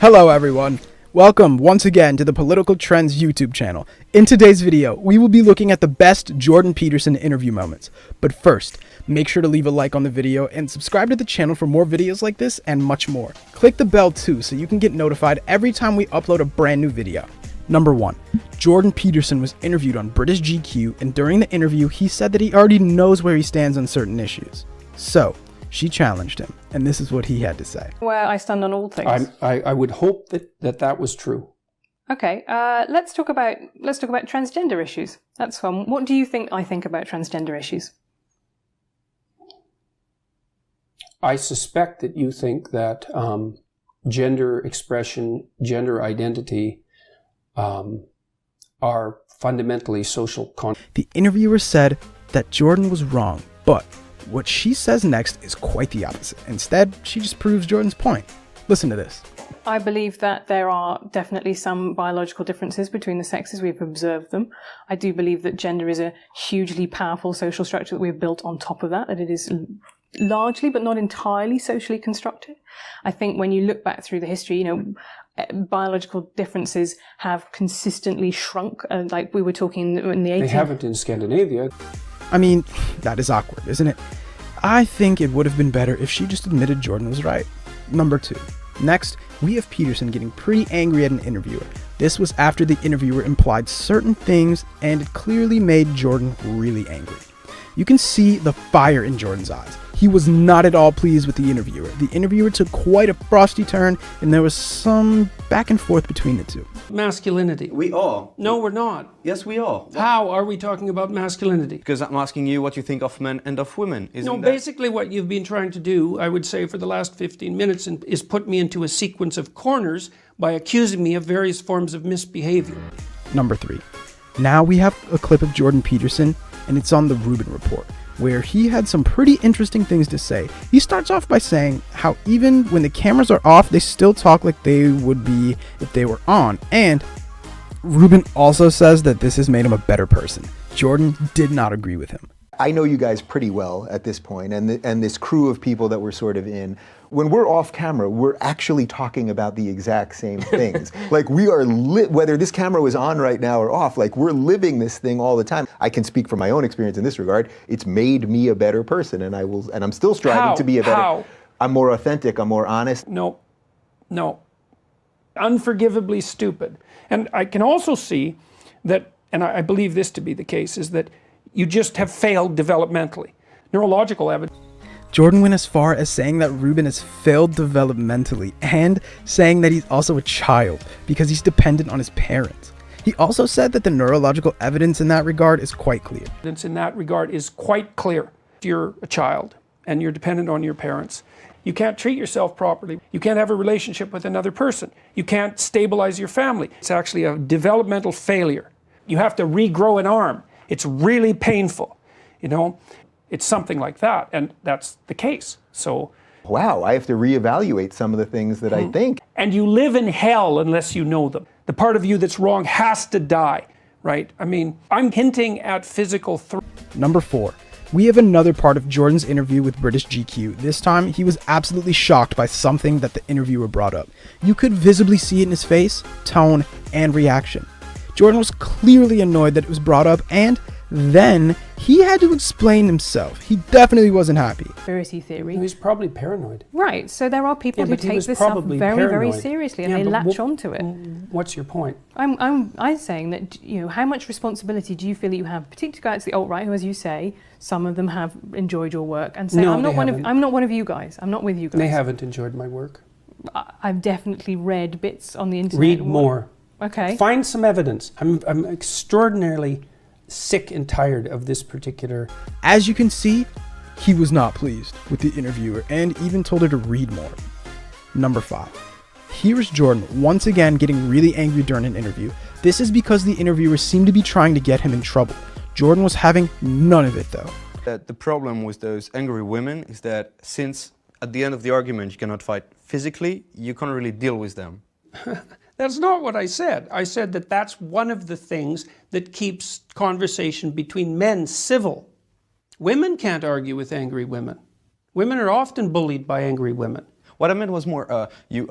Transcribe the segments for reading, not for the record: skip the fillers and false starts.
Hello everyone, welcome once again to the Political Trends YouTube channel. In today's video, we will be looking at the best Jordan Peterson interview moments. But first, make sure to leave a like on the video and subscribe to the channel for more videos like this and much more. Click the bell too so you can get notified every time we upload a brand new video. Number 1. Jordan Peterson was interviewed on British GQ, and during the interview he said that he already knows where he stands on certain issues. So, she challenged him, and this is what he had to say. Where I stand on all things. I would hope that was true. Okay, let's talk about transgender issues. That's fun. What do you think I think about transgender issues? I suspect that you think that gender expression, gender identity are fundamentally social constructs. The interviewer said that Jordan was wrong, but what she says next is quite the opposite. Instead, she just proves Jordan's point. Listen to this. I believe that there are definitely some biological differences between the sexes. We've observed them. I do believe that gender is a hugely powerful social structure that we've built on top of that it is largely, but not entirely, socially constructed. I think when you look back through the history, biological differences have consistently shrunk. Like we were talking in the 80s. They haven't in Scandinavia. I mean, that is awkward, isn't it? I think it would have been better if she just admitted Jordan was right. Number 2. Next, we have Peterson getting pretty angry at an interviewer. This was after the interviewer implied certain things, and it clearly made Jordan really angry. You can see the fire in Jordan's eyes. He was not at all pleased with the interviewer. The interviewer took quite a frosty turn, and there was some back and forth between the two. Masculinity. We are. No, we're not. Yes, we are. How are we talking about masculinity? Because I'm asking you what you think of men and of women. Basically what you've been trying to do, I would say for the last 15 minutes, is put me into a sequence of corners by accusing me of various forms of misbehavior. Number 3. Now we have a clip of Jordan Peterson, and it's on the Rubin Report, where he had some pretty interesting things to say. He starts off by saying how even when the cameras are off, they still talk like they would be if they were on. And Rubin also says that this has made him a better person. Jordan did not agree with him. I know you guys pretty well at this point, and this crew of people that we're sort of in. When we're off camera, we're actually talking about the exact same things. Like we are, whether this camera was on right now or off, like we're living this thing all the time. I can speak from my own experience in this regard. It's made me a better person, and I'm still striving to be a better. How? I'm more authentic. I'm more honest. No. Unforgivably stupid. And I can also see that, and I believe this to be the case, is that you just have failed developmentally. Neurological evidence. Jordan went as far as saying that Rubin has failed developmentally and saying that he's also a child because he's dependent on his parents. He also said that the neurological evidence in that regard is quite clear. Evidence in that regard is quite clear. You're a child and you're dependent on your parents. You can't treat yourself properly. You can't have a relationship with another person. You can't stabilize your family. It's actually a developmental failure. You have to regrow an arm. It's really painful, It's something like that, and that's the case. So, wow, I have to reevaluate some of the things that I think. And you live in hell unless you know them. The part of you that's wrong has to die, right? I mean, I'm hinting at physical Number 4. We have another part of Jordan's interview with British GQ. This time, he was absolutely shocked by something that the interviewer brought up. You could visibly see it in his face, tone, and reaction. Jordan was clearly annoyed that it was brought up, and then he had to explain himself. He definitely wasn't happy. Conspiracy theory. He's probably paranoid. Right, so there are people who take this stuff very, very seriously, and they latch onto it. What's your point? I'm saying that, how much responsibility do you feel that you have, particularly guys to the alt-right, who, as you say, some of them have enjoyed your work, and say, I'm not one of you guys. I'm not with you guys. They haven't enjoyed my work. I've definitely read bits on the internet. Read more. Okay. Find some evidence. I'm extraordinarily sick and tired of this particular. As you can see, he was not pleased with the interviewer and even told her to read more. Number 5. Here's Jordan once again getting really angry during an interview. This is because the interviewer seemed to be trying to get him in trouble. Jordan was having none of it though. The problem with those angry women is that since at the end of the argument you cannot fight physically, you can't really deal with them. That's not what I said. I said that that's one of the things that keeps conversation between men civil. Women can't argue with angry women. Women are often bullied by angry women. What I meant was more, you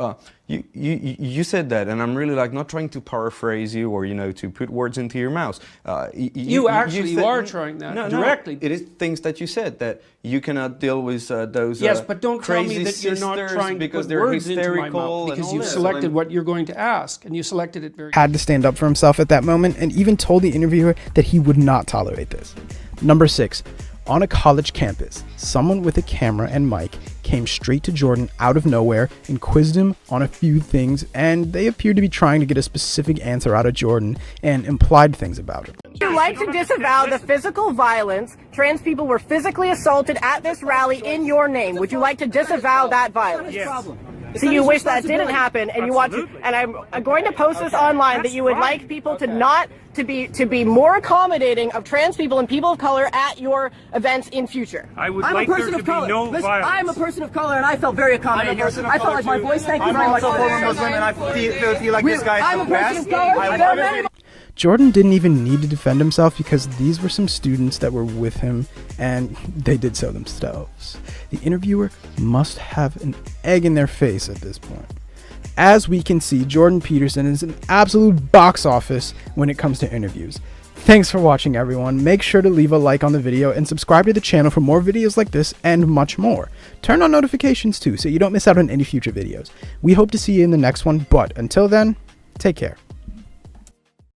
said that, and I'm really like not trying to paraphrase you or, you know, to put words into your mouth. You actually said, are trying that no, directly. No, it is things that you said, that you cannot deal with those yes, but don't tell crazy me that you're not sisters trying to because put they're words into my hysterical mouth, and because all you've this. selected what you're going to ask, and you selected it very Had to stand up for himself at that moment and even told the interviewer that he would not tolerate this. Number 6. On a college campus, someone with a camera and mic came straight to Jordan out of nowhere and quizzed him on a few things, and they appeared to be trying to get a specific answer out of Jordan and implied things about him. Would you like to disavow the physical violence? Trans people were physically assaulted at this rally in your name. Would you like to disavow that violence? Yes. So you wish that didn't happen, and you want to, and I'm going to post this online, that you would like people to not to be more accommodating of trans people and people of color at your events in future. I would I'm like a there person to of be color. no Listen, violence. I'm a person of color, and I felt very accommodating here. I felt like my voice. Thank you very much. I'm also former Muslim, and I feel like this guy I'm is a the person best. of color. Jordan didn't even need to defend himself because these were some students that were with him and they did so themselves. The interviewer must have an egg in their face at this point. As we can see, Jordan Peterson is an absolute box office when it comes to interviews. Thanks for watching, everyone. Make sure to leave a like on the video and subscribe to the channel for more videos like this and much more. Turn on notifications too so you don't miss out on any future videos. We hope to see you in the next one, but until then, take care.